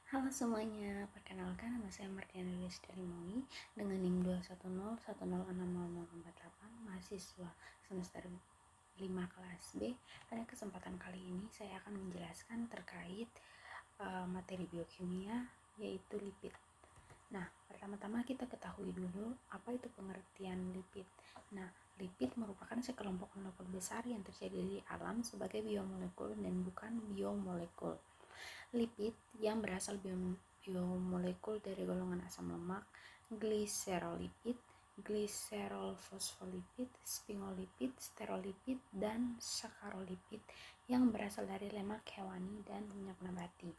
Halo semuanya, perkenalkan nama saya Mardiana Desdarimoni dengan NIM 21010600048, mahasiswa semester 5 kelas B. Pada kesempatan kali ini saya akan menjelaskan terkait materi biokimia, yaitu lipid. Nah, pertama-tama kita ketahui dulu apa itu pengertian lipid. Nah, lipid merupakan sekelompok molekul besar yang terjadi di alam sebagai biomolekul dan bukan biomolekul. Lipid yang berasal biomolekul dari golongan asam lemak, gliserolipid, gliserolfosfolipid, sphingolipid, sterolipid, dan sakarolipid yang berasal dari lemak hewani dan minyak nabati.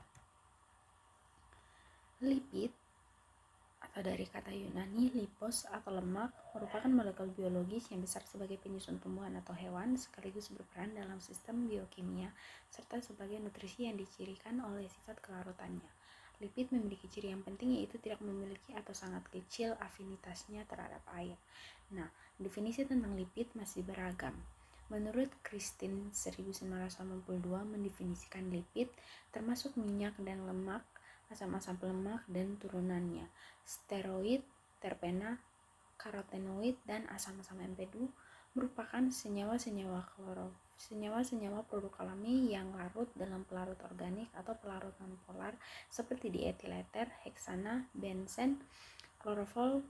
Lipid atau dari kata Yunani lipos atau lemak merupakan molekul biologis yang besar sebagai penyusun tumbuhan atau hewan sekaligus berperan dalam sistem biokimia serta sebagai nutrisi yang dicirikan oleh sifat kelarutannya. Lipid memiliki ciri yang penting yaitu tidak memiliki atau sangat kecil afinitasnya terhadap air. Nah, definisi tentang lipid masih beragam. Menurut Christine 1982 mendefinisikan lipid termasuk minyak dan lemak, asam-asam lemak dan turunannya, steroid, terpena, karotenoid, dan asam-asam empedu merupakan senyawa-senyawa produk alami yang larut dalam pelarut organik atau pelarut nonpolar seperti dietileter, heksana, benzen, kloroform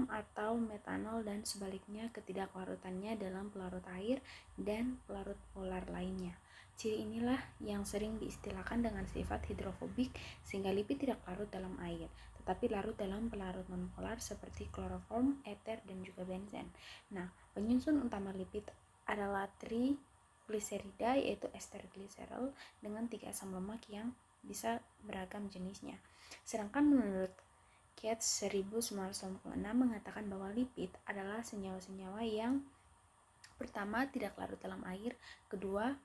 atau metanol, dan sebaliknya ketidaklarutannya dalam pelarut air dan pelarut polar lainnya. Ciri inilah yang sering diistilahkan dengan sifat hidrofobik sehingga lipid tidak larut dalam air, tetapi larut dalam pelarut nonpolar seperti kloroform, eter, dan juga benzen. Nah, penyusun utama lipid adalah trigliserida yaitu ester gliserol dengan 3 asam lemak yang bisa beragam jenisnya. Sedangkan menurut Katz 1996 mengatakan bahwa lipid adalah senyawa-senyawa yang pertama tidak larut dalam air, kedua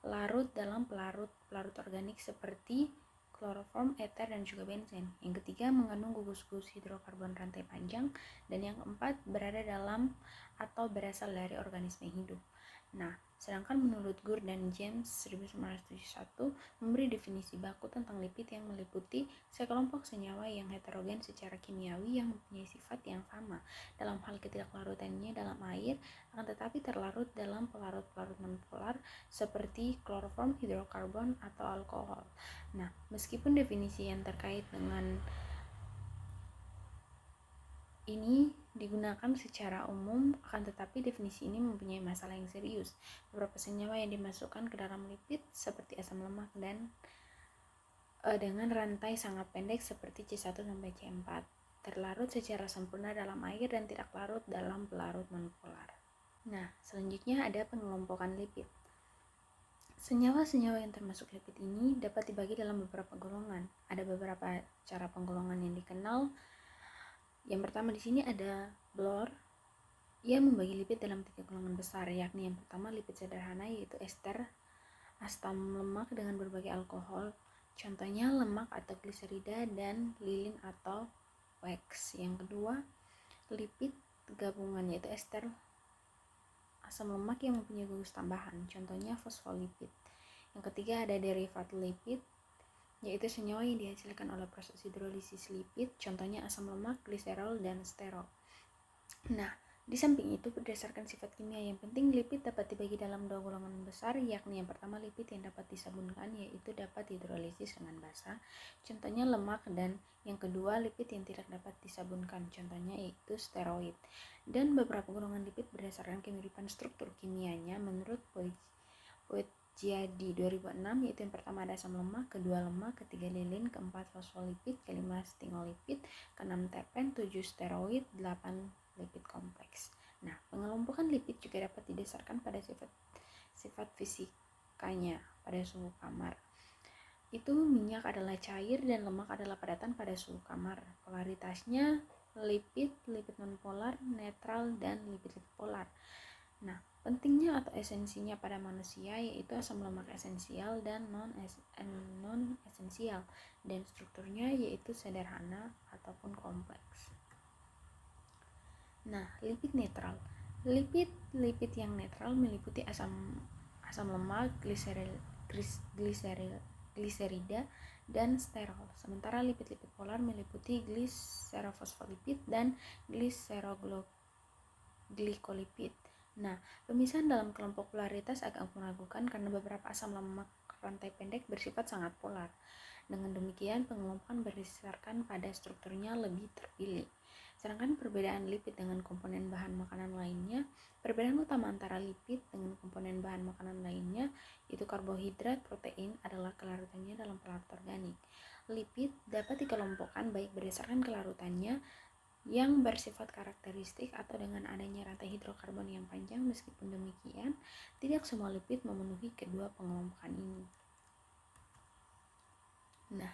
larut dalam pelarut organik seperti kloroform, eter, dan juga benzen. Yang ketiga mengandung gugus-gugus hidrokarbon rantai panjang, dan yang keempat berada dalam atau berasal dari organisme hidup. Nah, sedangkan menurut Gur dan James 1971 memberi definisi baku tentang lipid yang meliputi sekelompok senyawa yang heterogen secara kimiawi yang mempunyai sifat yang sama dalam hal ketidaklarutannya dalam air, akan tetapi terlarut dalam pelarut-pelarut nonpolar seperti kloroform, hidrokarbon, atau alkohol. Nah, meskipun definisi yang terkait dengan ini digunakan secara umum, akan tetapi definisi ini mempunyai masalah yang serius. Beberapa senyawa yang dimasukkan ke dalam lipid seperti asam lemak dan dengan rantai sangat pendek seperti C1 sampai C4 terlarut secara sempurna dalam air dan tidak larut dalam pelarut nonpolar. Nah, selanjutnya ada pengelompokan lipid. Senyawa-senyawa yang termasuk lipid ini dapat dibagi dalam beberapa golongan. Ada beberapa cara penggolongan yang dikenal. Yang pertama di sini ada Bloor. Ia membagi lipid dalam 3 golongan besar, yakni yang pertama lipid sederhana yaitu ester, asam lemak dengan berbagai alkohol, contohnya lemak atau gliserida dan lilin atau wax. Yang kedua, lipid gabungan yaitu ester, asam lemak yang mempunyai gugus tambahan, contohnya fosfolipid. Yang ketiga ada derivat lipid, yaitu senyawa yang dihasilkan oleh proses hidrolisis lipid, contohnya asam lemak, gliserol, dan sterol. Nah, di samping itu berdasarkan sifat kimia yang penting, lipid dapat dibagi dalam 2 golongan besar, yakni yang pertama lipid yang dapat disabunkan yaitu dapat hidrolisis dengan basa, contohnya lemak, dan yang kedua lipid yang tidak dapat disabunkan, contohnya yaitu steroid. Dan beberapa golongan lipid berdasarkan kemiripan struktur kimianya menurut Poetgiadi 2006, yaitu yang pertama ada asam lemak, kedua lemak, ketiga lilin, keempat fosfolipid, kelima sphingolipid, keenam terpen, 7 steroid, 8 lipid kompleks. Nah, pengelompokan lipid juga dapat didasarkan pada sifat fisikanya pada suhu kamar. Itu minyak adalah cair dan lemak adalah padatan pada suhu kamar. Polaritasnya lipid nonpolar, netral, dan lipid polar. Nah, pentingnya atau esensinya pada manusia yaitu asam lemak esensial dan non esensial, dan strukturnya yaitu sederhana ataupun kompleks. Nah, lipid netral. Lipid yang netral meliputi asam lemak, gliserol, gliserida dan sterol. Sementara lipid-lipid polar meliputi gliserofosfolipid dan gliseroglikolipid. Nah, pemisahan dalam kelompok polaritas agak meragukan karena beberapa asam lemak rantai pendek bersifat sangat polar. Dengan demikian, pengelompokan berdasarkan pada strukturnya lebih terpilih. Sedangkan perbedaan lipid dengan komponen bahan makanan lainnya, perbedaan utama antara lipid dengan komponen bahan makanan lainnya, yaitu karbohidrat, protein, adalah kelarutannya dalam pelarut organik. Lipid dapat dikelompokkan baik berdasarkan kelarutannya yang bersifat karakteristik atau dengan adanya rantai hidrokarbon yang panjang. Meskipun demikian, tidak semua lipid memenuhi kedua pengelompokan ini. Nah,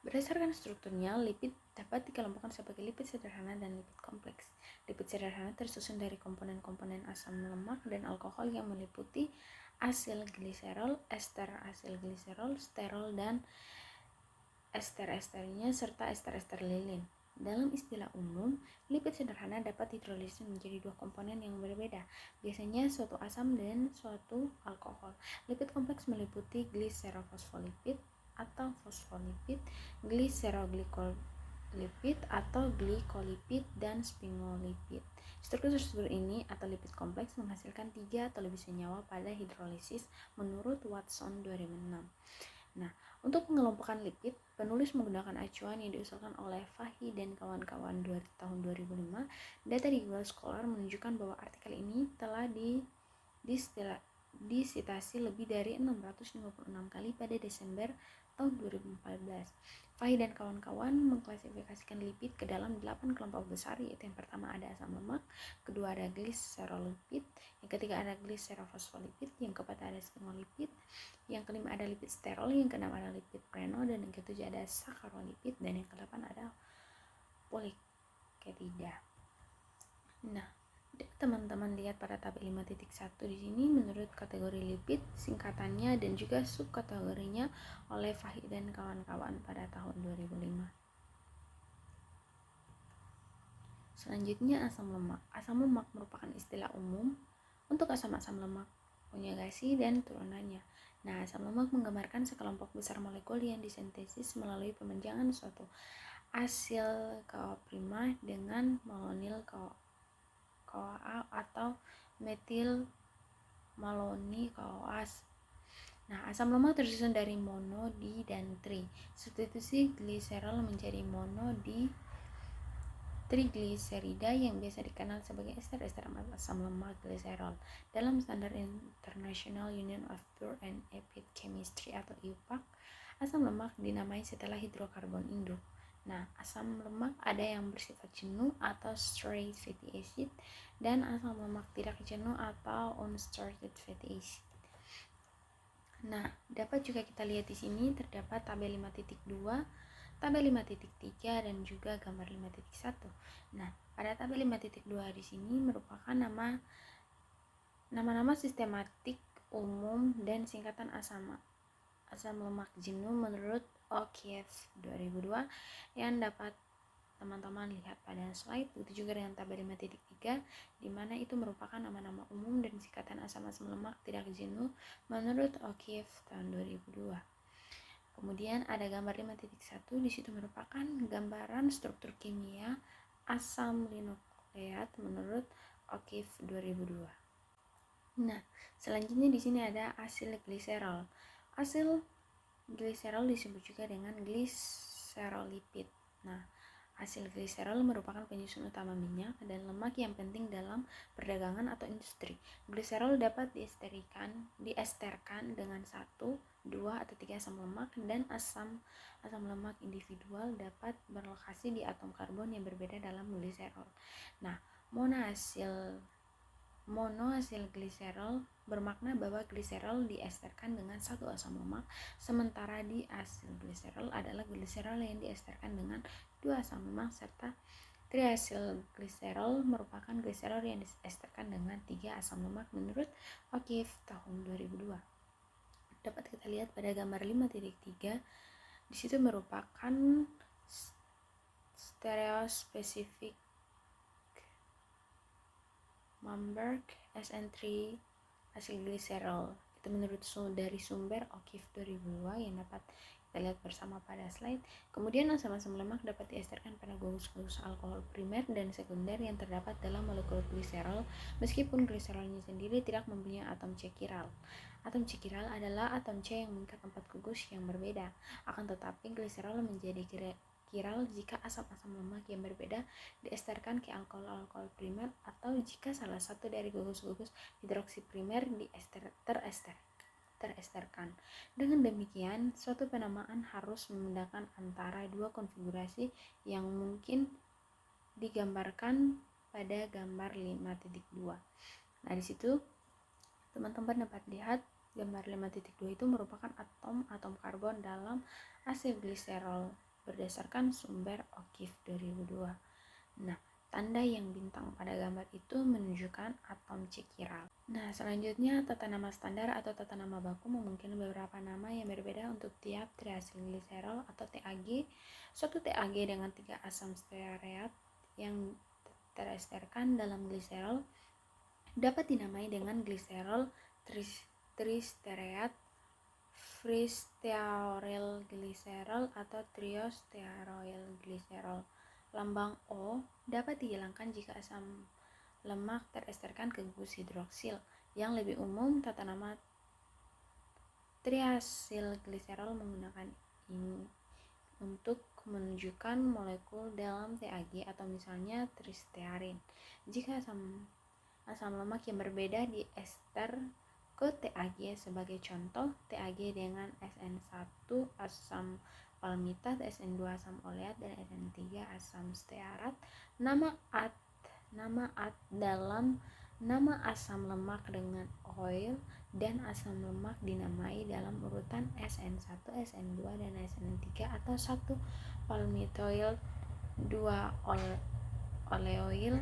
berdasarkan strukturnya, lipid dapat dikelompokkan sebagai lipid sederhana dan lipid kompleks. Lipid sederhana tersusun dari komponen-komponen asam lemak dan alkohol yang meliputi asil gliserol, ester asil gliserol, sterol, dan ester-esternya, serta ester-ester lilin. Dalam istilah umum, lipid sederhana dapat hidrolisis menjadi dua komponen yang berbeda, biasanya suatu asam dan suatu alkohol. Lipid kompleks meliputi gliserofosfolipid atau fosfolipid, gliseroglikolipid atau glikolipid, dan sphingolipid. Struktur ini atau lipid kompleks menghasilkan 3 atau lebih senyawa pada hidrolisis menurut Watson 2006. Nah, untuk pengelompokan lipid, penulis menggunakan acuan yang diusulkan oleh Fahy dan kawan-kawan tahun 2005. Data di Google Scholar menunjukkan bahwa artikel ini telah disitasi lebih dari 656 kali pada Desember tahun 2014. Fahy dan kawan-kawan mengklasifikasikan lipid ke dalam 8 kelompok besar, yaitu yang pertama ada asam lemak, kedua ada gliserolipid, yang ketiga ada gliserofosfolipid, yang keempat ada sphingolipid, yang kelima ada lipid sterol, yang keenam ada lipid preno, dan yang ketujuh ada sakarolipid, dan yang kedelapan ada poliketida. Nah, teman-teman lihat pada tabel 5.1 di sini menurut kategori lipid, singkatannya dan juga subkategorinya oleh Fahy dan kawan-kawan pada tahun 2005. Selanjutnya asam lemak. Asam lemak merupakan istilah umum untuk asam-asam lemak konjugasi dan turunannya. Nah, asam lemak menggambarkan sekelompok besar molekul yang disintesis melalui pembenjangan suatu asil KO' dengan malonil KOA atau metil maloni KOAs. Nah, asam lemak tersusun dari mono, di, dan tri. Substitusi gliserol menjadi mono, di, trigliserida yang biasa dikenal sebagai ester-ester asam lemak gliserol. Dalam Standar International Union of Pure and Applied Chemistry atau IUPAC, asam lemak dinamai setelah hidrokarbon induk. Nah, asam lemak ada yang bersifat jenuh atau straight fatty acid dan asam lemak tidak jenuh atau unstarted fatty acid. Nah, dapat juga kita lihat di sini terdapat tabel 5.2, tabel 5.3 dan juga gambar 5.1. Nah, pada tabel 5.2 di sini merupakan nama-nama sistematik umum dan singkatan asam lemak jenuh menurut O'Keefe 2002 yang dapat teman-teman lihat pada slide. Begitu juga dengan tabel 5.3 di mana itu merupakan nama-nama umum dan singkatan asam-asam lemak tidak jenuh menurut O'Keefe tahun 2002. Kemudian ada gambar 5.1, di situ merupakan gambaran struktur kimia asam linukleat menurut O'Keefe 2002. Nah, selanjutnya di sini ada asil gliserol. Asil gliserol disebut juga dengan gliserolipid. Nah, asil gliserol merupakan penyusun utama minyak dan lemak yang penting dalam perdagangan atau industri. Gliserol dapat diesterkan dengan 1, 2, atau 3 asam lemak, dan asam lemak individual dapat berlokasi di atom karbon yang berbeda dalam gliserol. Nah, monoasil gliserol bermakna bahwa gliserol diesterkan dengan 1 asam lemak, sementara di asil gliserol adalah gliserol yang diesterkan dengan 2 asam lemak, serta triasil gliserol merupakan gliserol yang diesterkan dengan 3 asam lemak menurut O'Keefe tahun 2002. Dapat kita lihat pada gambar 5.3, di situ merupakan stereospecific Mamberg SN3 asil gliserol. Itu menurut dari sumber O'Keeffe 2002 yang dapat kita lihat bersama pada slide. Kemudian asam-asam lemak dapat diesterkan pada gugus-gugus alkohol primer dan sekunder yang terdapat dalam molekul gliserol, meskipun gliserolnya sendiri tidak mempunyai atom C chiral. Atom C chiral adalah atom C yang mengikat 4 gugus yang berbeda. Akan tetapi gliserol menjadi chiral jika asam-asam lemak yang berbeda diesterkan ke alkohol primer atau jika salah satu dari gugus-gugus hidroksi primer teresterkan. Dengan demikian, suatu penamaan harus membedakan antara dua konfigurasi yang mungkin digambarkan pada gambar 5.2. Nah, di situ teman-teman dapat lihat gambar 5.2 itu merupakan atom karbon dalam asegliserol berdasarkan sumber O'Keeffe 2002. Nah, tanda yang bintang pada gambar itu menunjukkan atom C chiral. Nah, selanjutnya tata nama standar atau tata nama baku memungkinkan beberapa nama yang berbeda untuk tiap triasilgliserol atau TAG. Suatu TAG dengan 3 asam stearat yang teresterkan dalam gliserol dapat dinamai dengan gliserol tristearat, fristearylgliserol atau triostearylgliserol. Lambang O dapat dihilangkan jika asam lemak teresterkan ke gugus hidroksil. Yang lebih umum, tata nama triasilgliserol menggunakan ini untuk menunjukkan molekul dalam TAG atau misalnya tristearin. Jika asam lemak yang berbeda diester ke TAG, sebagai contoh TAG dengan SN1 asam palmitat, SN2 asam oleat, dan SN3 asam stearat. Nama dalam nama asam lemak dengan oil dan asam lemak dinamai dalam urutan SN1, SN2, dan SN3 atau 1 palmitoil, 2 oleoil,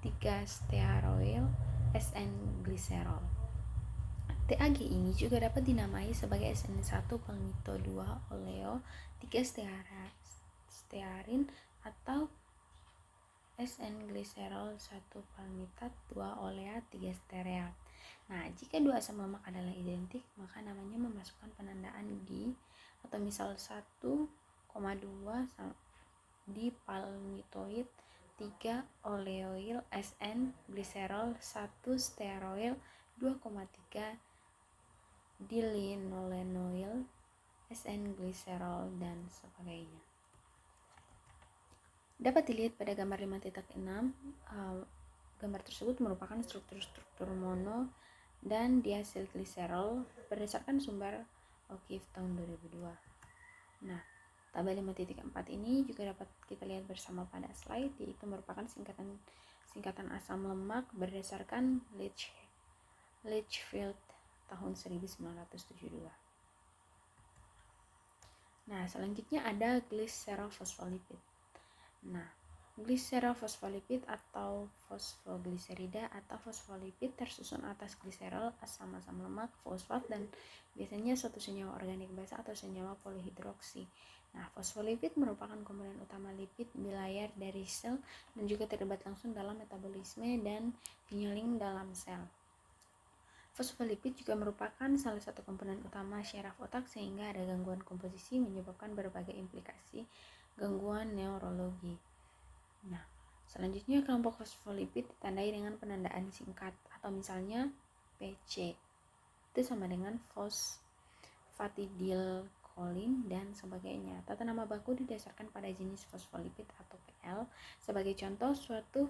3 stearoil, SN gliserol. TAG ini juga dapat dinamai sebagai SN1 palmito, 2 oleo, 3 stearin atau SN gliserol, 1 palmitat, 2 oleat, 3 stearat. Nah, jika dua asam lemak adalah identik, maka namanya memasukkan penandaan di atau misal 1,2 di palmitoid, 3 oleoil, SN gliserol, 1 stearoil, 2,3 di linolenoil, SN gliserol, dan sebagainya. Dapat dilihat pada gambar 5.6, gambar tersebut merupakan struktur-struktur mono dan diasilgliserol berdasarkan sumber O'Keeffe tahun 2002. Nah, tabel 5.4 ini juga dapat kita lihat bersama pada slide, yaitu merupakan singkatan asam lemak berdasarkan Litchfield tahun 1972. Nah, selanjutnya ada gliserofosfolipid. Nah, gliserofosfolipid atau fosfogliserida atau fosfolipid tersusun atas gliserol, asam lemak, fosfat, dan biasanya suatu senyawa organik basa atau senyawa polihidroksi. Nah, fosfolipid merupakan komponen utama lipid bilayar dari sel dan juga terlibat langsung dalam metabolisme dan signaling dalam sel. Fosfolipid juga merupakan salah satu komponen utama syaraf otak, sehingga ada gangguan komposisi menyebabkan berbagai implikasi gangguan neurologi. Nah, selanjutnya kelompok fosfolipid ditandai dengan penandaan singkat atau misalnya PC. Itu sama dengan fosfatidilkolin dan sebagainya. Tata nama baku didasarkan pada jenis fosfolipid atau PL. Sebagai contoh, suatu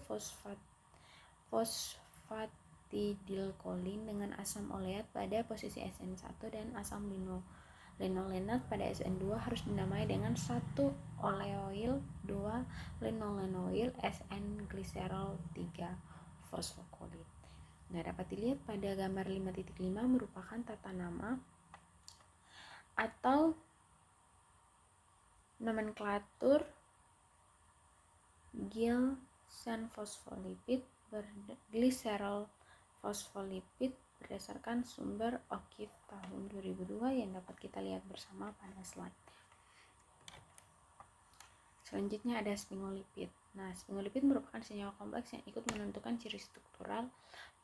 fosfatidilkolin dengan asam oleat pada posisi SN1 dan asam linolenat pada SN2 harus dinamai dengan 1 oleoil, 2 linolenoil, SN gliserol, 3 fosfokolid. Nah, dapat dilihat pada gambar 5.5 merupakan tata nama atau nomenklatur glycerol gliserol fosfolipid berdasarkan sumber O'Keeffe tahun 2002 yang dapat kita lihat bersama pada slide. Selanjutnya ada sphingolipid. Nah, sphingolipid merupakan senyawa kompleks yang ikut menentukan ciri struktural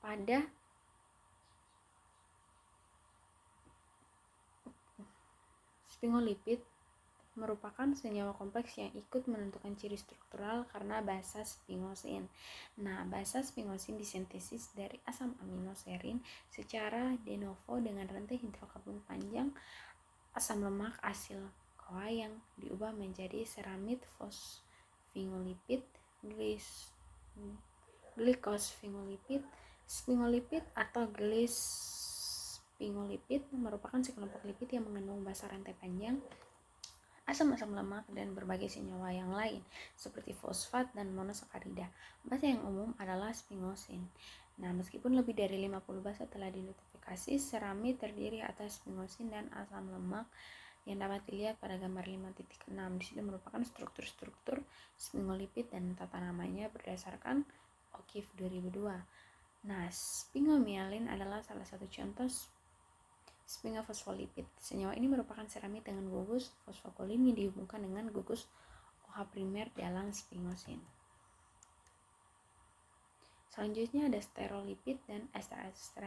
pada Sphingolipid merupakan senyawa kompleks yang ikut menentukan ciri struktural karena basa sphingosine. Nah, basa sphingosine disintesis dari asam amino serin secara de novo dengan rantai hidrokarbon panjang asam lemak asil CoA yang diubah menjadi ceramide fosfolipid, glycosphingolipid, sphingolipid atau glycosphingolipid merupakan sekelompok lipid yang mengandung basa rantai panjang asam-asam lemak dan berbagai senyawa yang lain seperti fosfat dan monosakarida. Basa yang umum adalah sphingosine. Nah, meskipun lebih dari 50 basa telah diidentifikasi, ceramide terdiri atas sphingosine dan asam lemak yang dapat dilihat pada gambar 5.6. Di situ merupakan struktur-struktur sphingolipid dan tata namanya berdasarkan O'Keefe 2002. Nah, sphingomyelin adalah salah satu contoh sphingofosfolipid. Senyawa ini merupakan ceramide dengan gugus fosfokolin yang dihubungkan dengan gugus OH primer dalam sphingosine. Selanjutnya ada sterolipid dan ester-ester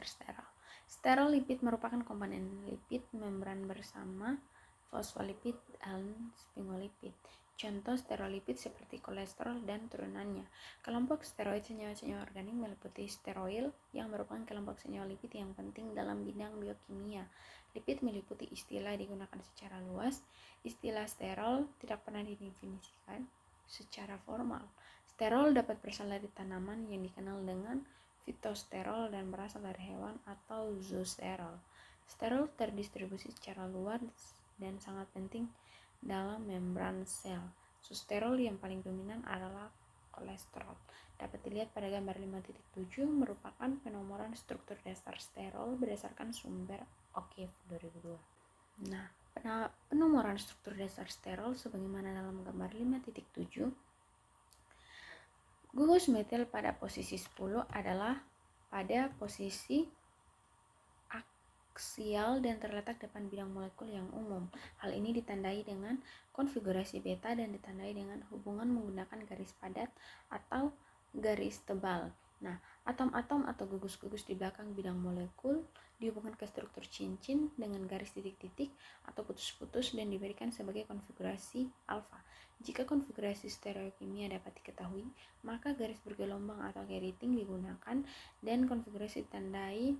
sterol. Sterolipid merupakan komponen lipid membran bersama fosfolipid dan sphingolipid. Contoh sterolipid seperti kolesterol dan turunannya. Kelompok steroid senyawa-senyawa organik meliputi steroil yang merupakan kelompok senyawa lipid yang penting dalam bidang biokimia. Lipid meliputi istilah digunakan secara luas. Istilah sterol tidak pernah didefinisikan secara formal. Sterol dapat berasal dari tanaman yang dikenal dengan fitosterol dan berasal dari hewan atau zoosterol. Sterol terdistribusi secara luas dan sangat penting dalam membran sel. Susterol yang paling dominan adalah kolesterol. Dapat dilihat pada gambar 5.7 merupakan penomoran struktur dasar sterol berdasarkan sumber O'Keefe 2002. Nah, penomoran struktur dasar sterol sebagaimana dalam gambar 5.7. Gugus metil pada posisi 10 adalah pada posisi aksial dan terletak depan bidang molekul yang umum. Hal ini ditandai dengan konfigurasi beta dan ditandai dengan hubungan menggunakan garis padat atau garis tebal. Nah, atom-atom atau gugus-gugus di belakang bidang molekul dihubungkan ke struktur cincin dengan garis titik-titik atau putus-putus dan diberikan sebagai konfigurasi alfa. Jika konfigurasi stereokimia dapat diketahui, maka garis bergelombang atau gating digunakan dan konfigurasi ditandai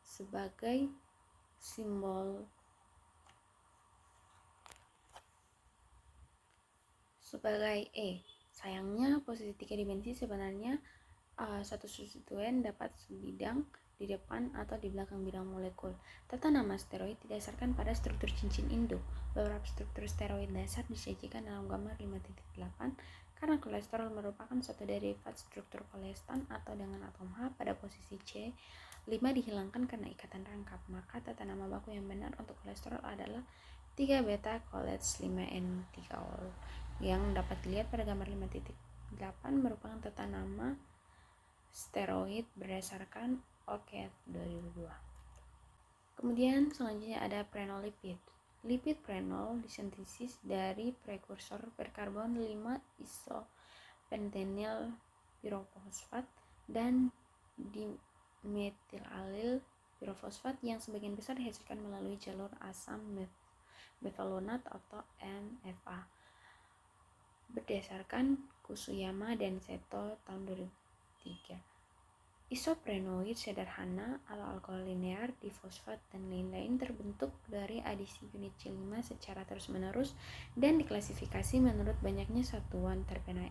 sebagai simbol sebagai E. Sayangnya posisi 3 dimensi sebenarnya satu substituen dapat sebidang di depan atau di belakang bidang molekul. Tata nama steroid didasarkan pada struktur cincin induk. Beberapa struktur steroid dasar disajikan dalam gambar 5.8 karena kolesterol merupakan suatu derivat struktur kolestan atau dengan atom H pada posisi C. 5 dihilangkan karena ikatan rangkap, maka tata nama baku yang benar untuk kolesterol adalah 3 beta collets 5N3ol yang dapat dilihat pada gambar 5.8 merupakan tata nama steroid berdasarkan O'Keefe 2002. Kemudian selanjutnya ada prenolipid. Lipid prenol disintesis dari prekursor berkarbon 5 isopentenyl pirofosfat dan dimetilalil pirofosfat yang sebagian besar dihasilkan melalui jalur asam mevalonat atau MFA berdasarkan Kusuyama dan Seto tahun 2003. Isoprenoid sederhana ala alkohol linear, difosfat, dan lain-lain terbentuk dari adisi unit C5 secara terus-menerus dan diklasifikasi menurut banyaknya satuan terpena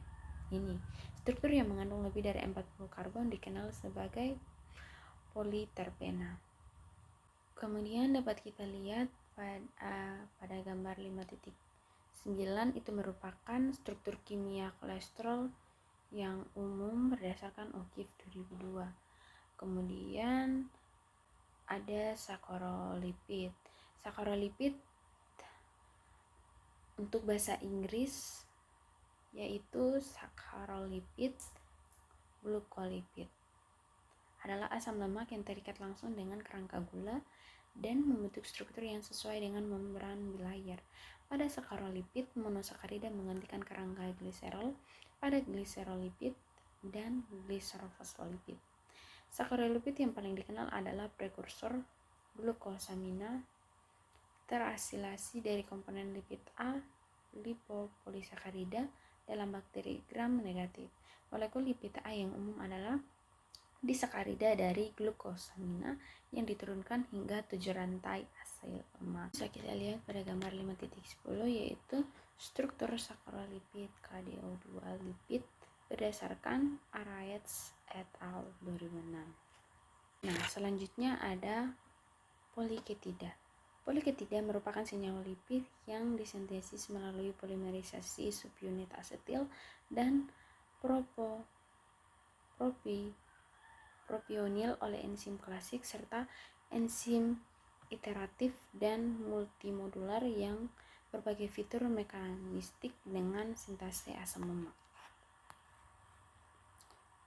ini. Struktur yang mengandung lebih dari 40 karbon dikenal sebagai politerpena. Kemudian dapat kita lihat pada gambar 5.9 itu merupakan struktur kimia kolesterol yang umum berdasarkan O'Keefe 2002. Kemudian ada saccharolipid. Saccharolipid untuk bahasa Inggris yaitu saccharolipid glucolipid. Adalah asam lemak yang terikat langsung dengan kerangka gula dan membentuk struktur yang sesuai dengan membran bilayer. Pada saccharolipid, monosakarida menggantikan kerangka gliserol pada gliserolipid dan gliserofosfolipid. Saccharolipid yang paling dikenal adalah prekursor glukosamina terasilasi dari komponen lipid A, lipopolisakarida dalam bakteri gram negatif. Molekul lipid A yang umum adalah disakarida dari glukosamina yang diturunkan hingga 7 rantai asil lemak. Bisa kita lihat pada gambar 5.10 yaitu struktur sakarolipid KDO2 lipid berdasarkan Araetz et al. 2006. Nah, selanjutnya ada poliketida. Poliketida merupakan senyawa lipid yang disintesis melalui polimerisasi subunit asetil dan propionil oleh enzim klasik serta enzim iteratif dan multimodular yang berbagai fitur mekanistik dengan sintase asam lemak.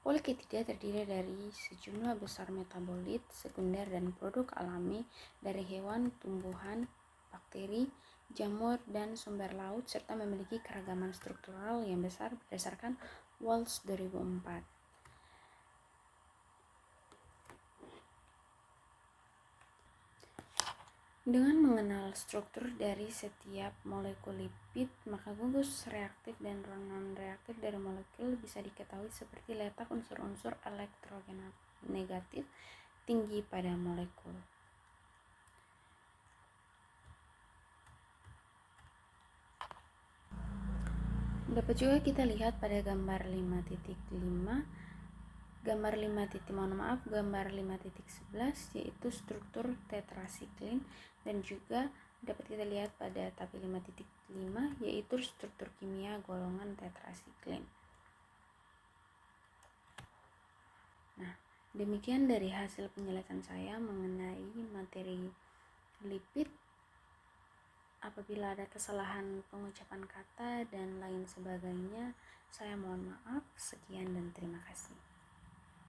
Poliketida terdiri dari sejumlah besar metabolit sekunder dan produk alami dari hewan, tumbuhan, bakteri, jamur, dan sumber laut serta memiliki keragaman struktural yang besar berdasarkan Walsh 2004. Dengan mengenal struktur dari setiap molekul lipid, maka gugus reaktif dan non-reaktif dari molekul bisa diketahui seperti letak unsur-unsur elektronegatif tinggi pada molekul. Dapat juga kita lihat pada gambar 5.5 gambar 5.11 yaitu struktur tetrasiklin, dan juga dapat kita lihat pada tabel 5.5 yaitu struktur kimia golongan tetrasiklin. Nah, demikian dari hasil penjelasan saya mengenai materi lipid. Apabila ada kesalahan pengucapan kata dan lain sebagainya, saya mohon maaf. Sekian dan terima kasih.